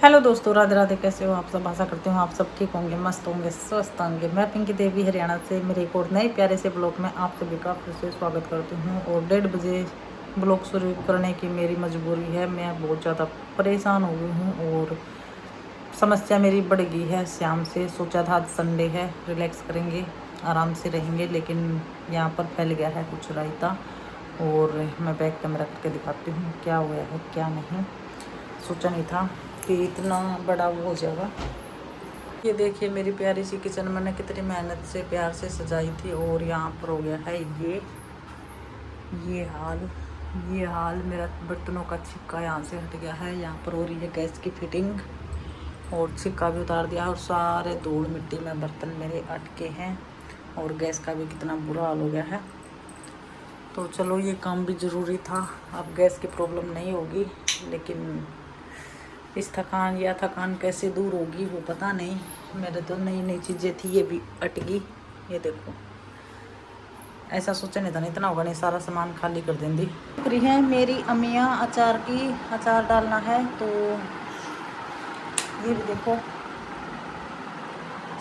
Hello दोस्तों, राधे राधे। कैसे हो आप सब? आशा करती हूँ आप सब ठीक होंगे, मस्त होंगे, स्वस्थ होंगे। मैं पिंकी देवी हरियाणा से मेरे एक और नए प्यारे से ब्लॉग में आप सभी का फिर से स्वागत करती हूँ। और 1:30 बजे ब्लॉग शुरू करने की मेरी मजबूरी है। मैं बहुत ज़्यादा परेशान हो गई हूँ और समस्या मेरी बढ़ गई है। शाम से सोचा था आज संडे है, रिलैक्स करेंगे, आराम से रहेंगे, लेकिन यहाँ पर फैल गया है कुछ रायता। और मैं बैक कैमरा करके दिखाती हूँ क्या हुआ है क्या नहीं। सोचा नहीं था कि इतना बड़ा वो हो जाएगा। ये देखिए मेरी प्यारी सी किचन मैंने कितनी मेहनत से प्यार से सजाई थी और यहाँ पर हो गया है ये हाल। मेरा बर्तनों का छिक्का यहाँ से हट गया है। यहाँ पर हो रही है गैस की फिटिंग और छिक्का भी उतार दिया और सारे धूल मिट्टी में बर्तन मेरे अटके हैं और गैस का भी कितना बुरा हाल हो गया है। तो चलो ये काम भी ज़रूरी था। अब गैस की प्रॉब्लम नहीं होगी, लेकिन इस थकान कैसे दूर होगी वो पता नहीं। मेरे तो नई नई चीज़ें थी, ये भी अट गई। ये देखो, ऐसा सोचा नहीं था ना इतना होगा। नहीं, सारा सामान खाली कर देंगी। फ्री है मेरी अम्मियाँ अचार की, अचार डालना है तो ये भी देखो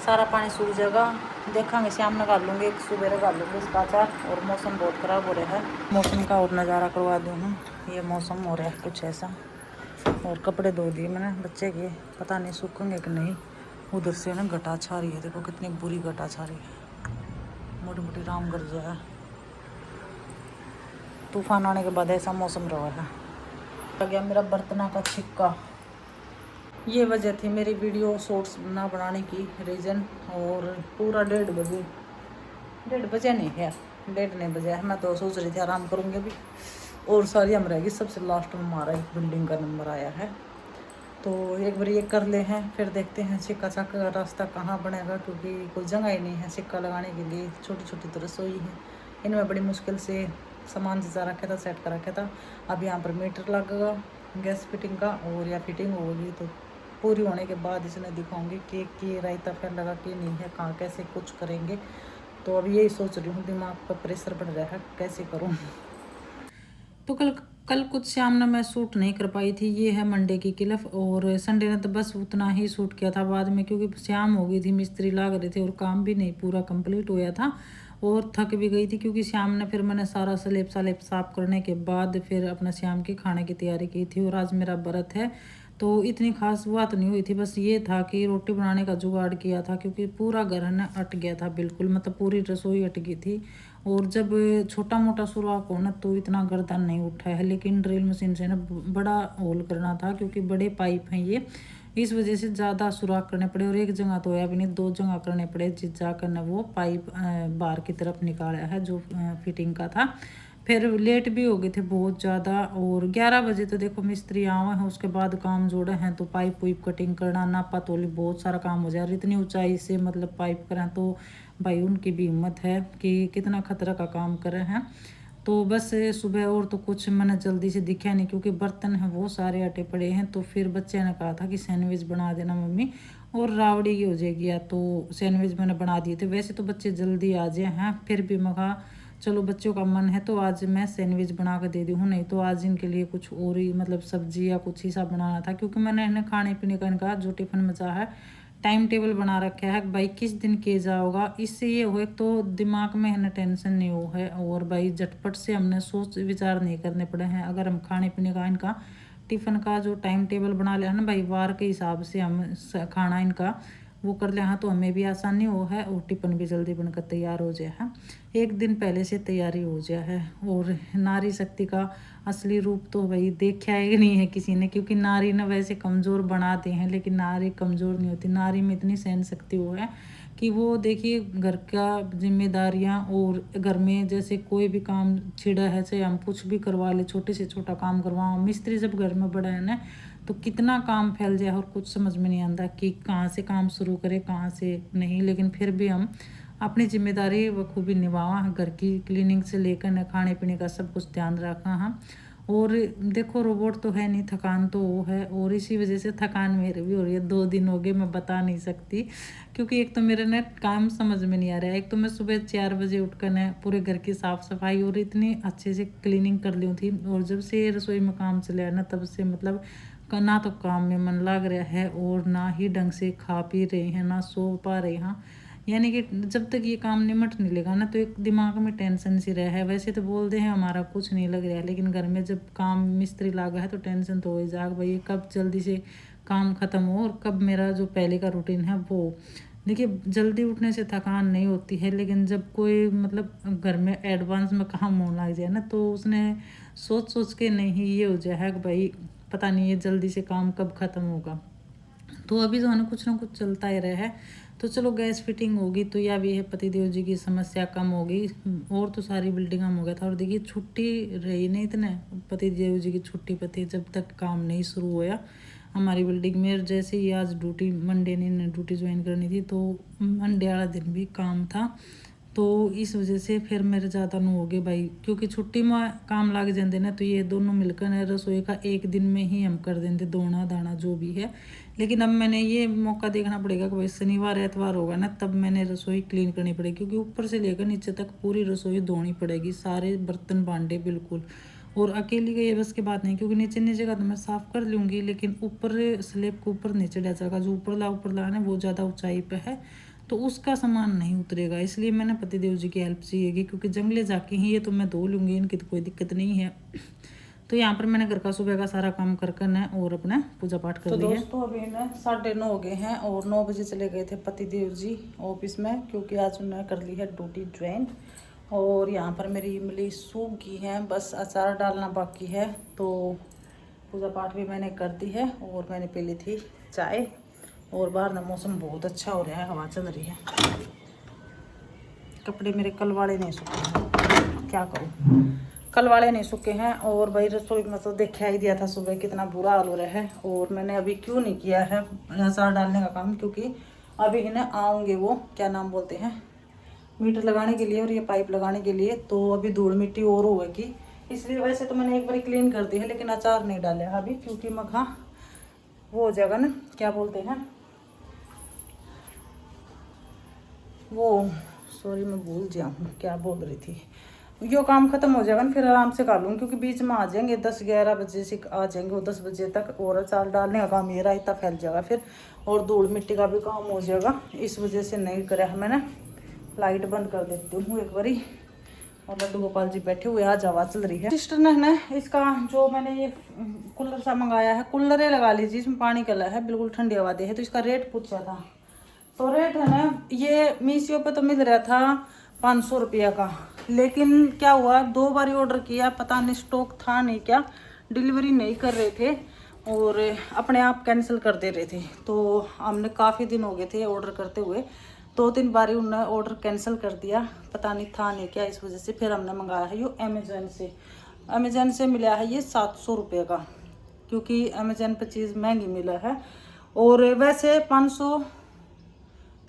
सारा पानी सूख जाएगा। देखेंगे, शाम में डाल लूँगी, एक सुबह डाल लूँगी इसका अचार। और मौसम बहुत ख़राब हो रहा है, मौसम का और नज़ारा करवा दूँ हूँ। ये मौसम हो रहा है कुछ ऐसा। और कपड़े धो दिए मैंने बच्चे के, पता नहीं सूखेंगे कि नहीं। उधर से ना घटा छा रही है, देखो कितनी बुरी घटा छा रही है, मोटी मोटी राम कर जाए। तूफान आने के बाद ऐसा मौसम रहा है। आ गया मेरा बर्तना का छिक्का। ये वजह थी मेरी वीडियो शॉर्ट्स ना बनाने की रीज़न। और पूरा 1:30 बजे नहीं है, 1:30 नहीं बजे है। मैं तो सोच रही थी आराम करूँगी अभी और सारी हम रहेगी। सबसे लास्ट में हमारा एक बिल्डिंग का नंबर आया है, तो एक बार ये कर ले हैं, फिर देखते हैं सिक्का चक्का का रास्ता कहाँ बनेगा, क्योंकि कोई जगह ही नहीं है सिक्का लगाने के लिए। छोटी छोटी तो रसोई है, इनमें बड़ी मुश्किल से सामान सजा रखा था, सेट कर रखा था। अब यहाँ पर मीटर लगेगा गैस फिटिंग का, और या फिटिंग होगी तो पूरी होने के बाद इसने दिखाऊंगी कि रायता फैल लगा कि नहीं है, कहाँ कैसे कुछ करेंगे। तो अभी यही सोच रही हूँ, दिमाग पर प्रेशर बढ़ रहा है कैसे करूँ। तो कल कुछ शाम ने मैं शूट नहीं कर पाई थी। ये है मंडे की क्लिप। और संडे ने तो बस उतना ही शूट किया था बाद में, क्योंकि शाम हो गई थी, मिस्त्री लाग रहे थे और काम भी नहीं पूरा कंप्लीट हुआ था और थक भी गई थी। क्योंकि शाम ने फिर मैंने सारा स्लेब साफ करने के बाद फिर अपना शाम के खाने की तैयारी की थी। और आज मेरा व्रत है, तो इतनी खास बात नहीं हुई थी। बस ये था कि रोटी बनाने का जुगाड़ किया था, क्योंकि पूरा घर ना अट गया था बिल्कुल, मतलब पूरी रसोई अट गई थी। और जब छोटा मोटा सुराख हो ना तो इतना गर्दन नहीं उठा है, लेकिन ड्रिल मशीन से ना बड़ा होल करना था, क्योंकि बड़े पाइप हैं ये, इस वजह से ज़्यादा सुराख करने पड़े। और एक जगह तो है भी नहीं, 2 जगह करने पड़े, जिस जाकर ना वो पाइप बाहर की तरफ निकाला है जो फिटिंग का था। फिर लेट भी हो गए थे बहुत ज़्यादा। और 11 बजे तो देखो मिस्त्री आए हैं, उसके बाद काम जोड़े हैं, तो पाइप वाइप कटिंग करना, नापा तोली, बहुत सारा काम हो जाए। इतनी ऊंचाई से मतलब पाइप करें तो भाई उनकी भी हिम्मत है कि कितना खतरा का काम कर रहे हैं। तो बस सुबह और तो कुछ मैंने जल्दी से दिखा नहीं, क्योंकि बर्तन हैं वो सारे अटे पड़े हैं। तो फिर बच्चे ने कहा था कि सैंडविच बना देना मम्मी, और रावड़ी की हो जाएगी, या तो सैंडविच मैंने बना दिए थे। वैसे तो बच्चे जल्दी आ जाए हैं, फिर भी मैं कहा चलो बच्चों का मन है तो आज मैं सैंडविच बना कर दे दी हूँ। नहीं तो आज इनके लिए कुछ और ही मतलब सब्जी या कुछ ही सा बनाना था, क्योंकि मैंने इन्हें खाने पीने का इनका जो टिफ़िन में जा है टाइम टेबल बना रखा है भाई, किस दिन किया जाओगा। इससे ये हो, एक तो दिमाग में है टेंशन नहीं हो है, और भाई झटपट से हमने सोच विचार नहीं करने पड़े हैं। अगर हम खाने पीने का इनका टिफ़िन का जो टाइम टेबल बना लिया है ना भाई, वार के हिसाब से हम खाना इनका वो कर ले, हाँ, तो हमें भी आसानी हो है और टिफ़िन भी जल्दी बनकर तैयार हो जाए है। एक दिन पहले से तैयारी हो जाए है। और नारी शक्ति का असली रूप तो भाई देखा ही नहीं है किसी ने, क्योंकि नारी ने वैसे कमज़ोर बनाते हैं, लेकिन नारी कमज़ोर नहीं होती। नारी में इतनी सहन शक्ति वो है कि वो देखिए घर का जिम्मेदारियां, और घर में जैसे कोई भी काम छिड़ा है, चाहे हम कुछ भी करवा ले, छोटे से छोटा काम करवाओ, मिस्त्री जब घर में बड़ा है ना तो कितना काम फैल जाए और कुछ समझ में नहीं आता कि कहाँ से काम शुरू करें कहाँ से नहीं। लेकिन फिर भी हम अपनी जिम्मेदारी बखूबी निभावा, घर की क्लीनिंग से लेकर न खाने पीने का सब कुछ ध्यान रखा। हाँ, और देखो रोबोट तो है नहीं, थकान तो वो है, और इसी वजह से थकान मेरे भी हो रही है। 2 दिन हो गए, मैं बता नहीं सकती, क्योंकि एक तो मेरे ना काम समझ में नहीं आ रहा है। एक तो मैं सुबह 4 बजे उठकर न पूरे घर की साफ़ सफाई और इतनी अच्छे से क्लीनिंग कर ली थी, और जब से रसोई में काम चले ना तब से मतलब ना तो काम में मन लग रहा है और ना ही ढंग से खा पी रहे हैं, ना सो पा रहे हैं। यानी कि जब तक ये काम निमट नहीं लेगा ना तो एक दिमाग में टेंशन सी रहा है। वैसे तो बोलते हैं हमारा कुछ नहीं लग रहा है, लेकिन घर में जब काम मिस्त्री लगा है तो टेंशन तो हो ही जाएगा भाई, कब जल्दी से काम ख़त्म हो और कब मेरा जो पहले का रूटीन है वो। देखिए जल्दी उठने से थकान नहीं होती है, लेकिन जब कोई मतलब घर में एडवांस में काम होने लग जाए ना तो उसने सोच सोच के नहीं ये हो जाए है कि भाई पता नहीं ये जल्दी से काम कब ख़त्म होगा। तो अभी जो है ना कुछ चलता ही रहा है। तो चलो गैस फिटिंग होगी तो या भी है पतिदेव जी की समस्या कम होगी, और तो सारी बिल्डिंग में हो गया था। और देखिए छुट्टी रही नहीं इतने पतिदेव जी की छुट्टी पति जब तक काम नहीं शुरू हुआ हमारी बिल्डिंग में। जैसे ही आज ड्यूटी मंडे ने ड्यूटी ज्वाइन करनी थी तो मंडे वाला दिन भी काम था, तो इस वजह से फिर मेरे ज़्यादा न हो गए भाई, क्योंकि छुट्टी में काम लग जाते ना तो ये दोनों मिलकर रसोई का एक दिन में ही हम कर देंगे दोना दाना जो भी है। लेकिन अब मैंने ये मौका देखना पड़ेगा कि भाई शनिवार एतवार होगा ना तब मैंने रसोई क्लीन करनी पड़ेगी, क्योंकि ऊपर से लेकर नीचे तक पूरी रसोई धोनी पड़ेगी, सारे बर्तन भांडे बिल्कुल। और अकेली का ये बस की बात नहीं, क्योंकि नीचे नीचे का तो मैं साफ़ कर लूँगी, लेकिन ऊपर स्लेब के ऊपर नीचे डचा का जो ऊपर ला है वो ज़्यादा ऊंचाई पे है तो उसका सामान नहीं उतरेगा। इसलिए मैंने पतिदेव जी की हेल्प चाहिएगी, क्योंकि जंगले जाके ही ये तो मैं धो लूँगी, इनकी तो कोई दिक्कत नहीं है। तो यहाँ पर मैंने घर का सुबह का सारा काम कर करना और अपना पूजा पाठ कर लिया। तो दोस्तों अभी ना 9:30 हो गए हैं और 9 बजे चले गए थे पतिदेव जी ऑफिस में, क्योंकि आज उन्होंने कर ली है ड्यूटी ज्वाइन। और यहाँ पर मेरी इमली सूख गई है, बस अचार डालना बाकी है। तो पूजा पाठ भी मैंने कर दी है और मैंने पी ली थी चाय। और बाहर ना मौसम बहुत अच्छा हो रहा है, हवा चल रही है। कपड़े मेरे कल वाले नहीं सूखे हैं, क्या करूँ, कल वाले नहीं सूखे हैं। और भाई रसोई में तो देखा ही दिया था सुबह कितना बुरा हाल हो रहा है। और मैंने अभी क्यों नहीं किया है अचार डालने का काम, क्योंकि अभी इन्हें आऊँगे वो क्या नाम बोलते हैं मीटर लगाने के लिए और ये पाइप लगाने के लिए, तो अभी धूल मिट्टी और होगी, इसलिए वैसे तो मैंने एक बार क्लीन कर दी है, लेकिन अचार नहीं डाला अभी, क्योंकि मखा वो हो जाएगा ना क्या बोलते हैं वो, सॉरी मैं भूल जाऊँ क्या बोल रही थी। यो काम खत्म हो जाएगा ना फिर आराम से कर लूँगी, क्योंकि बीच में आ जाएंगे 10-11 बजे से आ जाएंगे वो 10 बजे तक, और अचार डालने का काम ये रायता फैल जाएगा फिर, और धूल मिट्टी का भी काम हो जाएगा। इस वजह से नहीं करा है मैंने। लाइट बंद कर देती हूँ एक बारी। और लड्डू गोपाल जी बैठे हुए आज हवा चल रही है। सिस्टर ने ना इसका जो मैंने ये कूलर सा मंगाया है, कूलर ही लगा लीजिए, इसमें पानी कला है, बिल्कुल ठंडी हवा दे है। तो इसका रेट पूछा था, तो रेट है ना ये मीशो पे तो मिल रहा था 500 रुपया का, लेकिन क्या हुआ 2 बार ऑर्डर किया, पता नहीं स्टॉक था नहीं क्या, डिलीवरी नहीं कर रहे थे और अपने आप कैंसिल कर दे रहे थे। तो हमने काफ़ी दिन हो गए थे ऑर्डर करते हुए, 2-3 बार उन्होंने ऑर्डर कैंसिल कर दिया, पता नहीं था नहीं क्या, इस वजह से फिर हमने मंगाया है ये अमेज़न से मिला है ये 700 रुपये का, क्योंकि अमेज़न पर चीज़ महंगी मिला है। और वैसे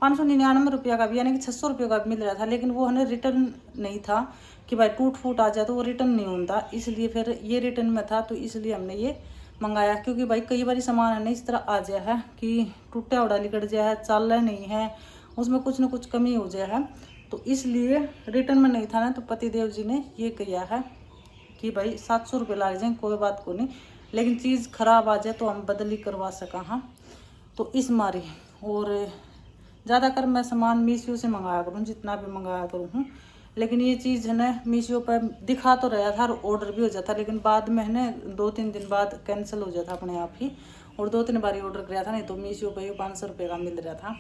599 रुपया का भी, यानी कि 600 रुपये का भी मिल रहा था, लेकिन वो हमें रिटर्न नहीं था कि भाई टूट फूट आ जाए तो वो रिटर्न नहीं होता, इसलिए फिर ये रिटर्न में था, तो इसलिए हमने ये मंगाया। क्योंकि भाई कई बार सामान है ना इस तरह आ जाए है कि टूटा उड़ा निकट जाए है, चल रहा नहीं है, उसमें कुछ ना कुछ कमी हो जाए है, तो इसलिए रिटर्न में नहीं था ना, तो पतिदेव जी ने ये किया है कि भाई 700 रुपये लग जाए कोई बात को नहीं, लेकिन चीज़ ख़राब आ जाए तो हम बदली करवा सका। हाँ तो इस मारे, और ज़्यादातर मैं सामान मीशो से मंगाया करूँ, जितना भी मंगाया करूँ हूँ, लेकिन ये चीज़ है ना मीशो पर दिखा तो रहा था और ऑर्डर भी हो जाता, लेकिन बाद में है ना 2-3 दिन बाद कैंसिल हो जाता अपने आप ही। और 2-3 बार ऑर्डर किया था, नहीं तो मीशो पर 500 रुपये का मिल रहा था,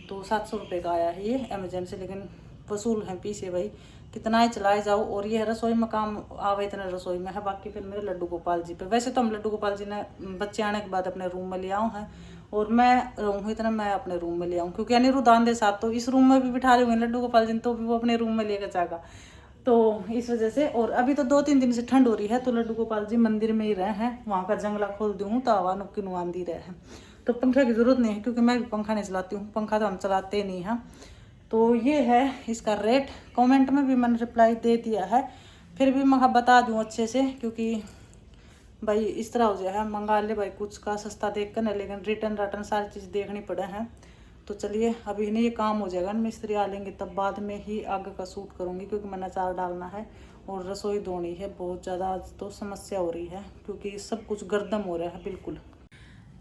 तो 700 रुपये का आया है ये अमेजन से। लेकिन वसूल है पीछे भाई, कितना ही चलाए जाओ। और ये रसोई में काम आवे इतना रसोई में है, बाकी फिर मेरे लड्डू गोपाल जी पे। वैसे तो हम लड्डू गोपाल जी ने बच्चे आने के बाद अपने रूम में ले आऊँ हैं, और मैं रहूँ इतना मैं अपने रूम में ले आऊँ, क्योंकि अनिरुद्ध दे साथ तो इस रूम में भी बिठा रहे होंगे लड्डू गोपाल जी, तो भी वो अपने रूम में लेकर जाएगा, तो इस वजह से। और अभी तो 2-3 दिन से ठंड हो रही है, तो लड्डू गोपाल जी मंदिर में ही रहे हैं, वहाँ का जंगला खोल दूँ तो हवा नुक्की नुआंदी रहे हैं, तो पंखे की ज़रूरत नहीं है, क्योंकि मैं भी पंखा नहीं चलाती हूँ, पंखा तो हम चलाते नहीं हैं। तो ये है इसका रेट, कमेंट में भी मैंने रिप्लाई दे दिया है, फिर भी मैं बता दूँ अच्छे से, क्योंकि भाई इस तरह हो जाए मंगा ले भाई कुछ का सस्ता देख कर ना, लेकिन रिटर्न सारी चीज़ देखनी पड़े हैं। तो चलिए अभी नहीं ये काम हो जाएगा, मिस्त्री आ लेंगे तब बाद में ही आगे का सूट करूँगी, क्योंकि मैंने अचार डालना है और रसोई धोनी है बहुत ज़्यादा। आज तो समस्या हो रही है, क्योंकि सब कुछ गर्दम हो रहा है बिल्कुल।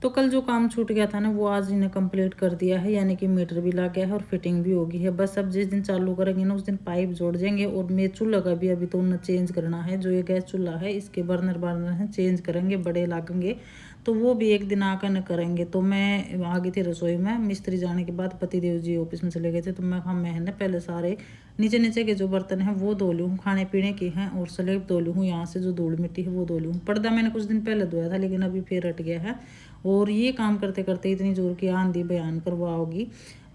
तो कल जो काम छूट गया था ना वो आज इन्हें कंप्लीट कर दिया है, यानी कि मीटर भी लग गया है और फिटिंग भी हो गई है। बस अब जिस दिन चालू करेंगे ना उस दिन पाइप जोड़ देंगे। और मैं चूल्हा का भी अभी तो उन्हें चेंज करना है, जो ये गैस चूल्हा है इसके बर्नर हैं चेंज करेंगे, बड़े लागेंगे तो वो भी एक दिन आकर न करेंगे। तो मैं आ गई थी रसोई में, मिस्त्री जाने के बाद पतिदेव जी ऑफिस में चले गए थे, तो मैं है ना पहले सारे नीचे नीचे के जो बर्तन हैं वो धो लूँ, खाने पीने के हैं, और स्लेब धो लूँ, यहाँ से जो धूल मिट्टी है वो धो लूँ। पर्दा मैंने कुछ दिन पहले धोया था लेकिन अभी फिर हट गया है। और ये काम करते करते इतनी जोर की आंधी बयान करवाओगी।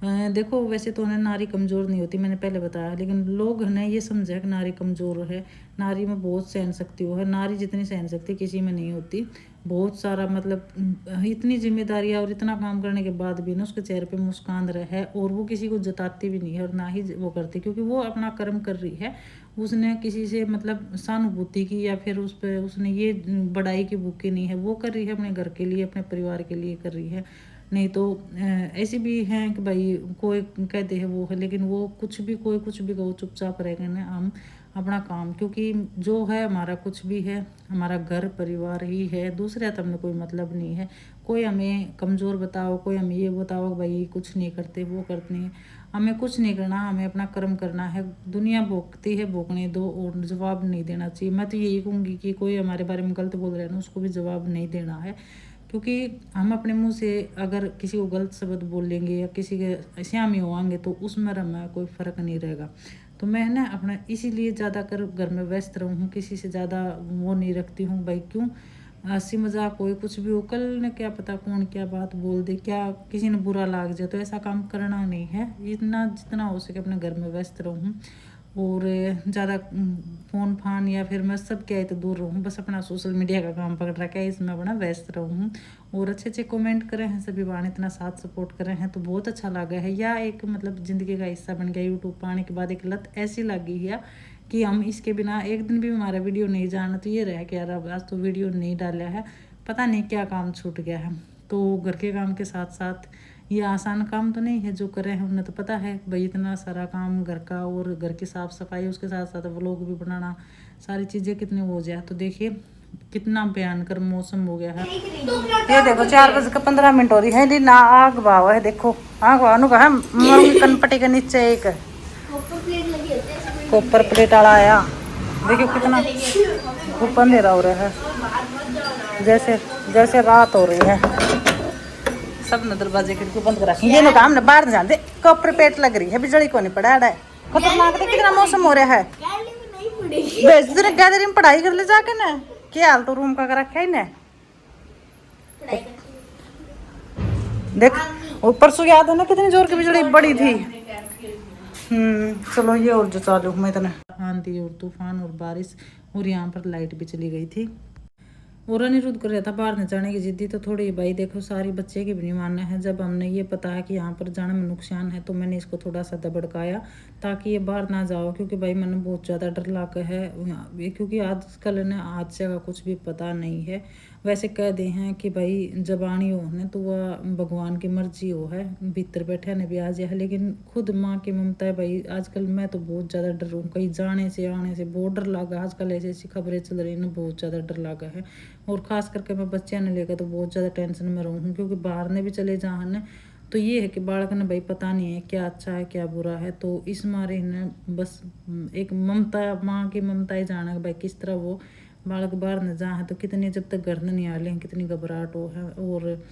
देखो वैसे तो उन्हें नारी कमज़ोर नहीं होती, मैंने पहले बताया, लेकिन लोग ने ये समझा कि नारी कमज़ोर है, नारी में बहुत सहन शक्ति हो है। नारी जितनी सहन शक्ति किसी में नहीं होती। बहुत सारा मतलब इतनी जिम्मेदारियाँ और इतना काम करने के बाद भी ना उसके चेहरे पे मुस्कान रहे, और वो किसी को जताती भी नहीं है और ना ही वो करती, क्योंकि वो अपना कर्म कर रही है। उसने किसी से मतलब सहानुभूति की या फिर उस पर उसने ये बड़ाई की भूखी नहीं है, वो कर रही है अपने घर के लिए, अपने परिवार के लिए कर रही है। नहीं तो ऐसे भी हैं कि भाई कोई कहते हैं वो है, लेकिन वो कुछ भी कोई कुछ भी कहो चुपचाप रहेगा ना, हम अपना काम, क्योंकि जो है हमारा कुछ भी है हमारा घर परिवार ही है, दूसरे तो हमें कोई मतलब नहीं है। कोई हमें कमज़ोर बताओ, कोई हमें ये बताओ भाई कुछ नहीं करते वो करते नहीं, हमें कुछ नहीं करना, हमें अपना कर्म करना है। दुनिया भोगती है, भोगने दो, और जवाब नहीं देना चाहिए। मैं तो यही कहूँगी कि कोई हमारे बारे में गलत बोल रहा है ना उसको भी जवाब नहीं देना है, क्योंकि हम अपने मुंह से अगर किसी को गलत शब्द बोलेंगे या किसी के श्यामी होंगे तो उसमें हमें कोई फ़र्क नहीं रहेगा। तो मैं ना अपना इसीलिए ज़्यादा कर घर में व्यस्त रहूँ, किसी से ज़्यादा वो नहीं रखती हूँ भाई। क्यों हंसी मजाक कोई कुछ भी हो, कल ने क्या पता कौन क्या बात बोल दे, क्या किसी ने बुरा लग जाए, तो ऐसा काम करना नहीं है। इतना जितना हो सके अपने घर में व्यस्त रहूँ, और ज़्यादा फ़ोन फान या फिर मैं सब क्या है तो दूर रहूँ, बस अपना सोशल मीडिया का काम पकड़ रखा है, इसमें अपना व्यस्त रहूँ। और अच्छे अच्छे कमेंट करे हैं सभी बाण, इतना साथ सपोर्ट करे हैं तो बहुत अच्छा लगा है। या एक मतलब ज़िंदगी का हिस्सा बन गया, यूट्यूब पाने के बाद एक लत ऐसी लग गई है कि हम इसके बिना एक दिन भी हमारा वीडियो नहीं जाना, तो ये रहा कि यार अब आज तो वीडियो नहीं डाला है, पता नहीं क्या काम छूट गया है। तो घर के काम के साथ साथ ये आसान काम तो नहीं है जो करे हैं, उन्हें तो पता है भाई इतना सारा काम घर का और घर की साफ़ सफाई, उसके साथ साथ व्लॉग भी बनाना, सारी चीज़ें कितनी हो जाए। तो देखिए कितना भयंकर मौसम हो गया है। ये देखो 4:15 हो रही है, ना आग भाव है, देखो आग भाव का है कनपटी के नीचे एक कॉपर प्लेट वाला आया, देखियो कितना ऊपर अंधेरा हो रहा है, जैसे जैसे रात हो रही है। सब ने दरवाजे खिड़की बंद करा, ये नो काम ने बाहर न जाते, कॉपर प्लेट लग रही है, बिजली को नहीं पड़ा है, खतरनाक है कितना मौसम हो रहा है। भेज तेरे गैलरी में पढ़ाई कर ले जाके ना, क्या हाल तो रूम का कर रखा है ना, देख और परसों याद है ना कितनी जोर की बिजली बड़ी थी। चलो ये और जो चालू में इतना आंधी और तूफान और बारिश, और यहाँ पर लाइट भी चली गई थी। और अनिरुद्ध कर रहा था बाहर न जाने की जिद्दी, तो थोड़ी भाई देखो सारी बच्चे की भी नहीं मानना है। जब हमने ये पता है कि यहाँ पर जाने में नुकसान है तो मैंने इसको थोड़ा सा दबड़काया ताकि ये बाहर ना जाओ, क्योंकि भाई मैंने बहुत ज़्यादा डर लगा है, क्योंकि आजकल ने हादसे का कुछ भी पता नहीं है। वैसे कह दे हैं कि भाई जबानी हो ने तो वह भगवान की मर्जी हो है, भीतर बैठे ने भी आ जाए, लेकिन खुद माँ की ममता है भाई। आजकल मैं तो बहुत ज़्यादा डर हूँ, कहीं जाने से आने से बहुत डर लगा। आजकल ऐसी ऐसी खबरें चल रही हैं, बहुत ज़्यादा डर लगा है। और ख़ास करके मैं बच्चे ने लेकर तो बहुत ज़्यादा टेंशन में रहूँ, क्योंकि बाहर ने भी चले जाने तो ये है कि बालक ने भाई पता नहीं है क्या अच्छा है क्या बुरा है, तो इस मारे ने बस एक ममता, माँ की ममता ही जाना भाई किस तरह वो बालक बाहर न जा है, तो कितनी जब तक घर नहीं आ लें कितनी घबराहट हो है। और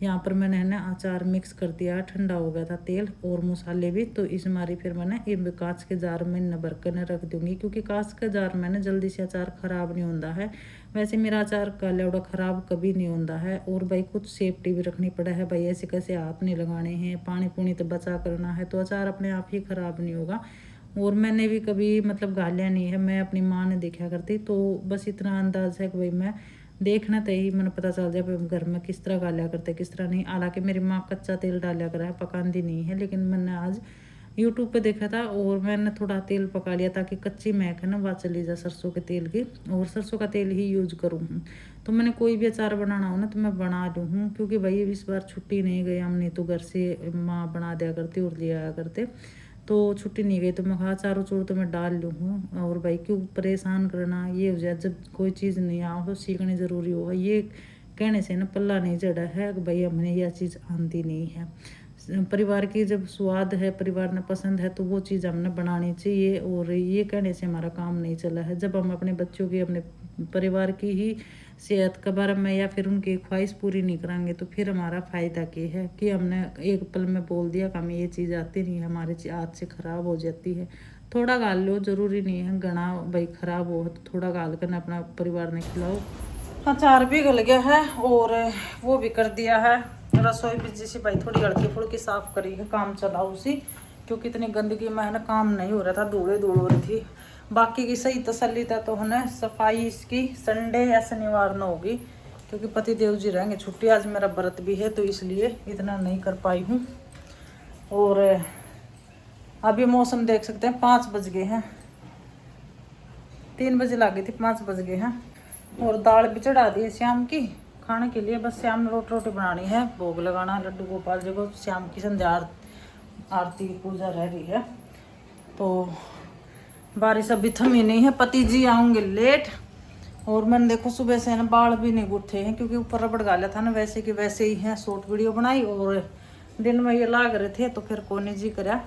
यहाँ पर मैंने है ना अचार मिक्स कर दिया, ठंडा हो गया था तेल और मसाले भी, तो इस मारी फिर मैंने ये कांच के जार में न भर कर रख दूँगी, क्योंकि कांच के जार में ना जल्दी से अचार ख़राब नहीं होता है। वैसे मेरा अचार का लेवड़ा ख़राब कभी नहीं होता है। और भाई कुछ सेफ्टी भी रखनी पड़ा है भाई, ऐसे कैसे हाथ नहीं लगाने हैं, पानी पूनी तो बचा करना है, तो अचार अपने आप ही ख़राब नहीं होगा। और मैंने भी कभी मतलब गालियाँ नहीं है, मैं अपनी माँ ने देखा करती, तो बस इतना अंदाज़ है कि भाई मैं देखना तो ही मैंने पता चल जाए घर में किस तरह गालिया करते किस तरह नहीं। हालांकि मेरी माँ कच्चा तेल डालिया करा है, पकाती नहीं है, लेकिन मैंने आज यूट्यूब पे देखा था और मैंने थोड़ा तेल पका लिया ताकि कच्ची महक है ना वह चली जाए सरसों के तेल की, और सरसों का तेल ही यूज करूँ। तो मैंने कोई भी अचार बनाना हो ना तो मैं बना लूँ हूँ, क्योंकि भाई इस बार छुट्टी नहीं गई हमने, तो घर से माँ बना दिया करती और ले आया करते, तो छुट्टी नहीं गई तो मैं कहा चारों चूर तो मैं डाल लूँ हूँ। और भाई क्यों परेशान करना, ये हो जाए जब कोई चीज़ नहीं आओ तो सीखनी ज़रूरी हो। ये कहने से ना पल्ला नहीं चढ़ा है कि भाई हमने यह चीज़ आती नहीं है। परिवार की जब स्वाद है, परिवार ने पसंद है, तो वो चीज़ हमने बनानी चाहिए। और ये कहने से हमारा काम नहीं चला है। जब हम अपने बच्चों की, अपने परिवार की ही सेहत के बारे में या फिर उनकी ख्वाहिश पूरी नहीं कराएंगे तो फिर हमारा फ़ायदा क्या है कि हमने एक पल में बोल दिया कि हमें ये चीज़ आती नहीं है, हमारी हाथ से ख़राब हो जाती है। थोड़ा गाल लो, ज़रूरी नहीं है घना भाई ख़राब हो, तो थोड़ा गाल कर अपना परिवार ने खिलाओ। अचार भी गल गया है और वो भी कर दिया है। रसोई भी जैसे भाई थोड़ी हल्की फुल्की साफ करी है, काम चलाओ उसी, क्योंकि इतनी गंदगी में है ना काम नहीं हो रहा था, धूल हो रही थी। बाकी की सही तसल्ली था तो है ना सफाई इसकी संडे या शनिवार न होगी, क्योंकि पति देव जी रहेंगे छुट्टी। आज मेरा व्रत भी है तो इसलिए इतना नहीं कर पाई हूँ। और अभी मौसम देख सकते हैं, 5 बज गए हैं, 3 बजे लगी थी, 5 बज गए हैं। और दाल भी चढ़ा दी है शाम की खाने के लिए। बस शाम में रोटी बनानी है, भोग लगाना लड्डू गोपाल जी को। शाम की संध्या आरती पूजा रह रही है। तो बारिश अभी थमी नहीं है, पति जी आऊँगे लेट। और मैंने देखो सुबह से ना बाल भी नहीं गुथे हैं, क्योंकि ऊपर रबड़ गाला था ना, वैसे कि वैसे ही है। शॉर्ट वीडियो बनाई और दिन में ये लाग रहे थे तो फिर कोने जी करा।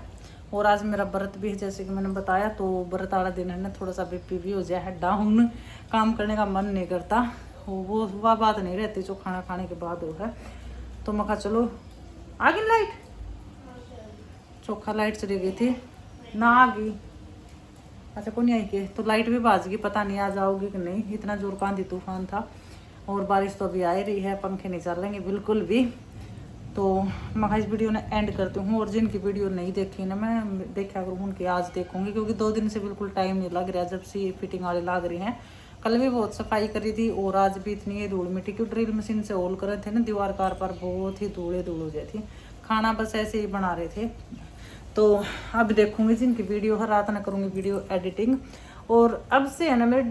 और आज मेरा व्रत भी है, जैसे कि मैंने बताया। तो व्रत वाला दिन है ना, थोड़ा सा बीपी भी हो जाए है डाउन, काम करने का मन नहीं करता। वो वह बात नहीं रहती जो खाना खाने के बाद हो है। तो मैं कहा चलो आ गई लाइट, चोखा लाइट चली गई थी ना, आ गई। अच्छा को नहीं आई के तो लाइट भी बाज गई, पता नहीं आ जाओगी कि नहीं। इतना जोर का आंधी तूफान था और बारिश तो अभी आ ही रही है, पंखे नहीं चल लेंगे बिल्कुल भी। तो मैं इस वीडियो ने एंड करती हूँ। और जिनकी वीडियो नहीं देखी ना, मैं देखा करूँ उनकी आज देखूँगी, क्योंकि 2 दिन से बिल्कुल टाइम नहीं लग रहा जब से फिटिंग वाले लग रही हैं। कल भी बहुत सफाई करी थी और आज भी इतनी धूल मिट्टी, क्यों ड्रिल मशीन से होल कर रहे थे ना दीवार कार पर, बहुत ही धूल हो जाती थी। खाना बस ऐसे ही बना रहे थे। तो अब देखूंगी जिनकी वीडियो हर रात ना करूँगी वीडियो एडिटिंग। और अब से है ना मेरे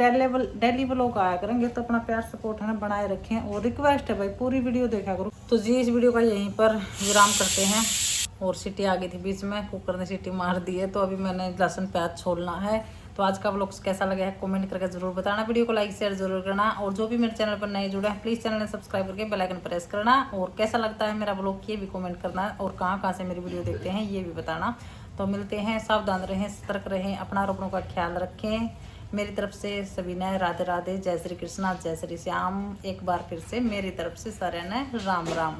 डेली व्लॉग आया करेंगे, तो अपना प्यार सपोर्ट है ना बनाए रखें। और रिक्वेस्ट है भाई पूरी वीडियो देखा करो। तो जी इस वीडियो का यहीं पर विराम करते हैं। और सीटी आ गई थी बीच में, कुकर ने सीटी मार दी है, तो अभी मैंने लहसुन प्याज छोड़ना है। तो आज का व्लॉग कैसा लगा है कमेंट करके जरूर बताना। वीडियो को लाइक शेयर जरूर करना। और जो भी मेरे चैनल पर नए जुड़े हैं प्लीज़ चैनल ने सब्सक्राइब करके बेल आइकन प्रेस करना। और कैसा लगता है मेरा व्लॉग ये भी कमेंट करना। और कहाँ से मेरी वीडियो देखते हैं ये भी बताना। तो मिलते हैं, सावधान रहें, सतर्क रहें, अपना और अपनों का ख्याल रखें। मेरी तरफ से सभी ने राधे राधे, जय श्री कृष्णा, जय श्री श्याम। एक बार फिर से मेरी तरफ से सारे ने राम राम।